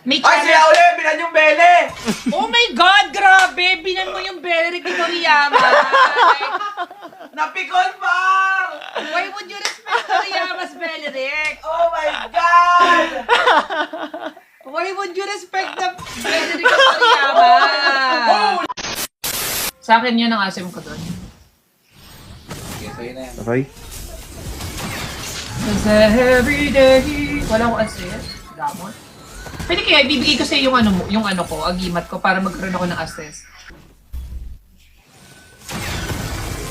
May Ay, siya challenge. ulit! Binan yung bele! Oh my God, grabe! Binan mo yung Belle Ricky Toriyama. Napikon pa! Why would you respect Toriyama's Belle Rick? Oh my God! Why would you respect the Belle Rick Toriyama? Sa akin yun ang asim ko doon. Okay, sa'yo na yan. Okay. Cause every day, wala ko assist. Damon. Pwede kaya ibibigay ko sa yung ano ko, agimat ko para magkaroon ako ng assist.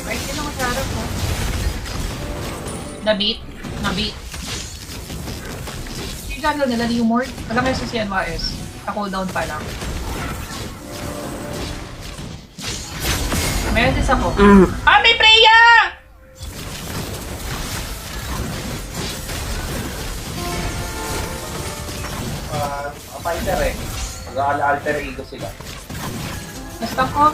Right, yun ang masarap ko. Nabit. Yung jungle nila, yung Mord. Alam mo sa CNYS. Na-cooldown pa lang. May assist ako. Ah, may Freya! Fighter eh. Mag-alter ego sila. Basta ko.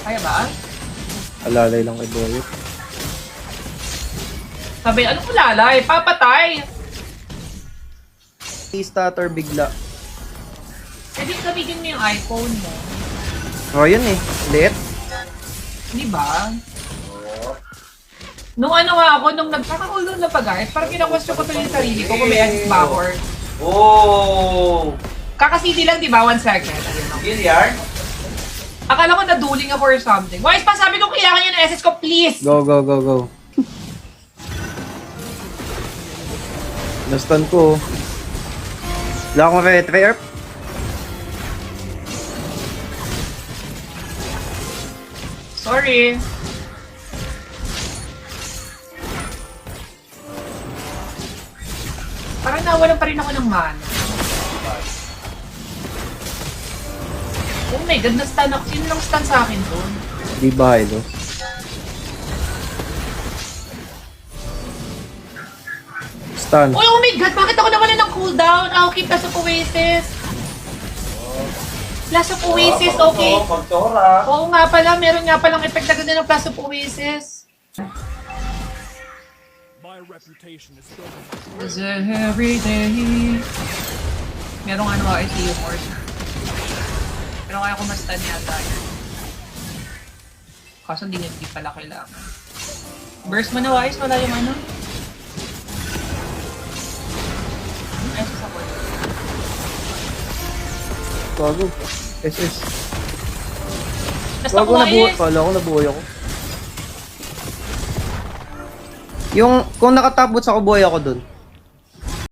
Kaya ba? Alalay lang kay Boyet. Sabi, anong lalay? Papatay! I-stutter bigla. Pwede gamitin mo yung iPhone mo. Oh, yun eh. Lit. Di ba? Nung ano nga ako, nung nagkaka-cooldown na pag-guys, parang kina-question ko to yung sarili ko kung may assist ba or... Oh! Kaka-CD lang, di ba? 1 second. Ayun, no? Billiard? Akala ko naduling ako or something. Wise pa, sabi ko kailangan yun ng SS ko, please! Go. Nastan ko. Wala akong retry. Sorry. Parang nawalan pa rin ako ng mana. Oh my God, na-stun ako. Sino lang stun sa akin doon? Di ba, Hilo? Stun. Oh my God, bakit ako nawalan ng cooldown? I'll keep Flash of Oasis. Flash of Oasis, okay. Pagtora. Oo nga pala, meron nga palang effect na ganda ng Flash of Oasis. My reputation is built. Cause every day... Merong ano ay si Humor. Pero kaya ko ma-stun yata yun. Kaso hindi pala kailangan. Burst mo na, Wise. Wala yung ano. Ay, sasakot. Bago. SS. Basta Bago ko nabuhay. Wise. Kala ko nabuhay ako. Yung, kung nakatabot sa buhay ako dun.